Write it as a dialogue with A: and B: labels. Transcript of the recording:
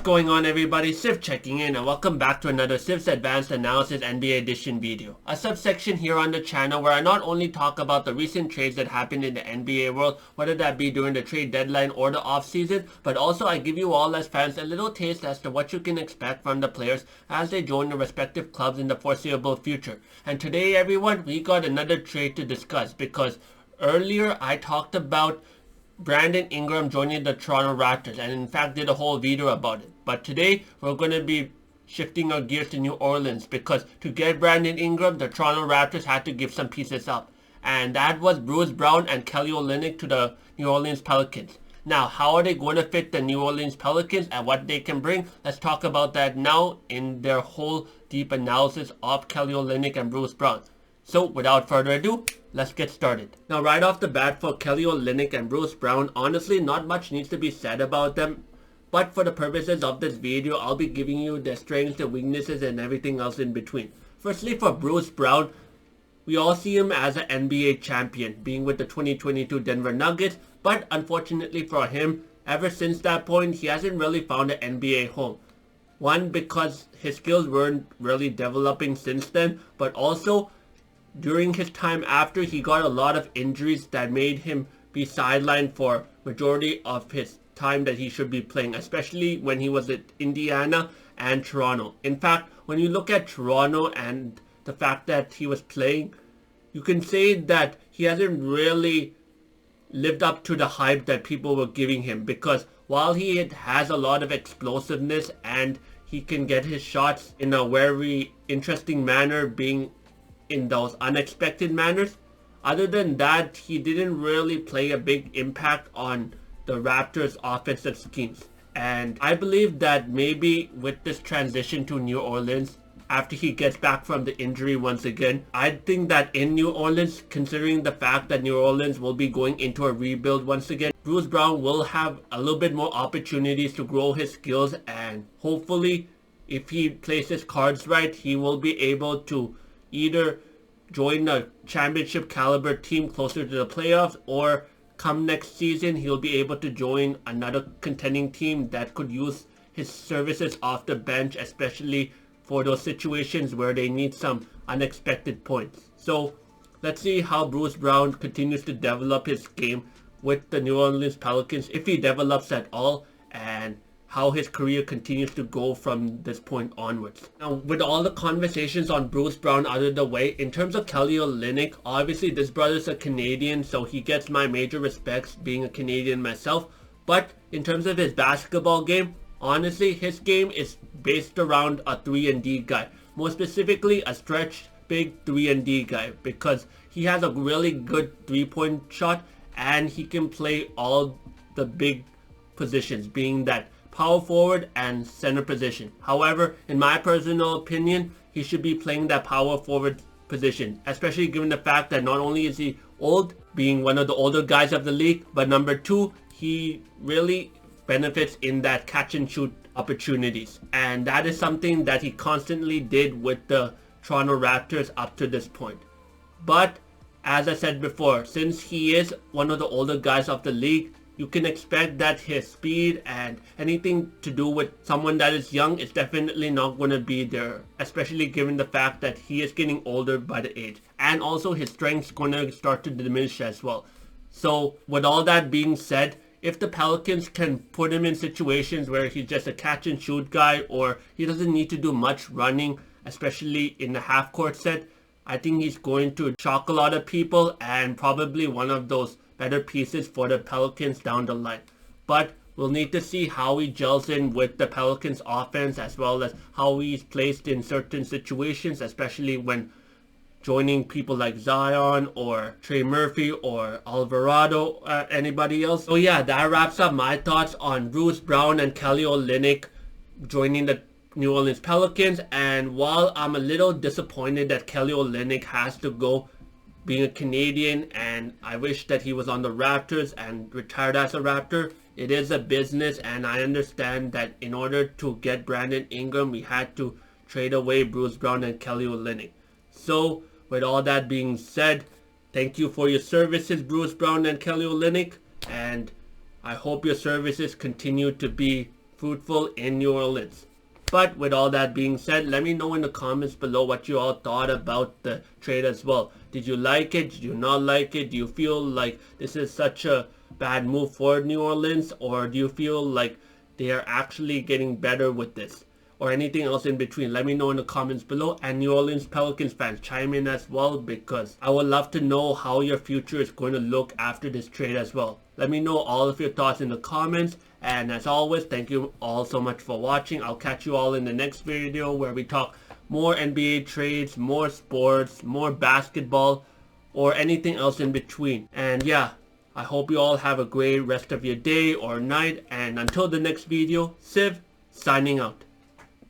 A: What's going on, everybody? Civ checking in, and welcome back to another Civ's Advanced Analysis NBA Edition video. A subsection here on the channel where I not only talk about the recent trades that happened in the NBA world, whether that be during the trade deadline or the offseason, but also I give you all as fans a little taste as to what you can expect from the players as they join their respective clubs in the foreseeable future. And today, everyone, we got another trade to discuss because earlier I talked about Brandon Ingram joining the Toronto Raptors, and in fact did a whole video about it. But today we're going to be shifting our gears to New Orleans because to get Brandon Ingram, the Toronto Raptors had to give some pieces up. And that was Bruce Brown and Kelly Olynyk to the New Orleans Pelicans. Now, how are they going to fit the New Orleans Pelicans and what they can bring? Let's talk about that now in their whole deep analysis of Kelly Olynyk and Bruce Brown. So without further ado, let's get started. Now, right off the bat for Kelly Olynyk and Bruce Brown, honestly not much needs to be said about them. But for the purposes of this video, I'll be giving you their strengths, their weaknesses, and everything else in between. Firstly, for Bruce Brown, we all see him as an NBA champion, being with the 2022 Denver Nuggets. But unfortunately for him, ever since that point, he hasn't really found an NBA home. One, because his skills weren't really developing since then, but also during his time after, he got a lot of injuries that made him be sidelined for majority of his time that he should be playing, especially when he was at Indiana and Toronto. In fact, when you look at Toronto and the fact that he was playing, you can say that he hasn't really lived up to the hype that people were giving him, because while he has a lot of explosiveness and he can get his shots in a very interesting manner, being in those unexpected manners, other than that, he didn't really play a big impact on the Raptors' offensive schemes. And I believe that maybe with this transition to New Orleans, after he gets back from the injury once again, I think that in New Orleans, considering the fact that New Orleans will be going into a rebuild once again, Bruce Brown will have a little bit more opportunities to grow his skills, and hopefully if he plays his cards right, he will be able to either join a championship caliber team closer to the playoffs, or come next season he'll be able to join another contending team that could use his services off the bench, especially for those situations where they need some unexpected points. So let's see how Bruce Brown continues to develop his game with the New Orleans Pelicans, if he develops at all, and how his career continues to go from this point onwards. Now, with all the conversations on Bruce Brown out of the way, in terms of Kelly Olynyk, obviously this brother's a Canadian, so he gets my major respects being a Canadian myself. But in terms of his basketball game, honestly, his game is based around a 3-and-D guy. More specifically, a stretch big 3-and-D guy, because he has a really good three-point shot and he can play all the big positions, being that power forward and center position. However, in my personal opinion, he should be playing that power forward position, especially given the fact that not only is he old, being one of the older guys of the league, but number two, he really benefits in that catch and shoot opportunities. And that is something that he constantly did with the Toronto Raptors up to this point. But as I said before, since he is one of the older guys of the league, you can expect that his speed and anything to do with someone that is young is definitely not going to be there, especially given the fact that he is getting older by the age. And also his strength's going to start to diminish as well. So with all that being said, if the Pelicans can put him in situations where he's just a catch and shoot guy, or he doesn't need to do much running, especially in the half court set, I think he's going to shock a lot of people and probably one of those better pieces for the Pelicans down the line. But we'll need to see how he gels in with the Pelicans offense, as well as how he's placed in certain situations, especially when joining people like Zion or Trey Murphy or Alvarado, anybody else. So yeah, that wraps up my thoughts on Bruce Brown and Kelly Olynyk joining the New Orleans Pelicans. And while I'm a little disappointed that Kelly Olynyk has to go, being a Canadian, and I wish that he was on the Raptors and retired as a Raptor, it is a business, and I understand that in order to get Brandon Ingram, we had to trade away Bruce Brown and Kelly Olynyk. So with all that being said, thank you for your services, Bruce Brown and Kelly Olynyk, and I hope your services continue to be fruitful in New Orleans. But with all that being said, let me know in the comments below what you all thought about the trade as well. Did you like it? Did you not like it? Do you feel like this is such a bad move for New Orleans? Or do you feel like they are actually getting better with this? Or anything else in between? Let me know in the comments below. And New Orleans Pelicans fans, chime in as well, because I would love to know how your future is going to look after this trade as well. Let me know all of your thoughts in the comments. And as always, thank you all so much for watching. I'll catch you all in the next video where we talk more NBA trades, more sports, more basketball, or anything else in between. And yeah, I hope you all have a great rest of your day or night. And until the next video, Civ signing out.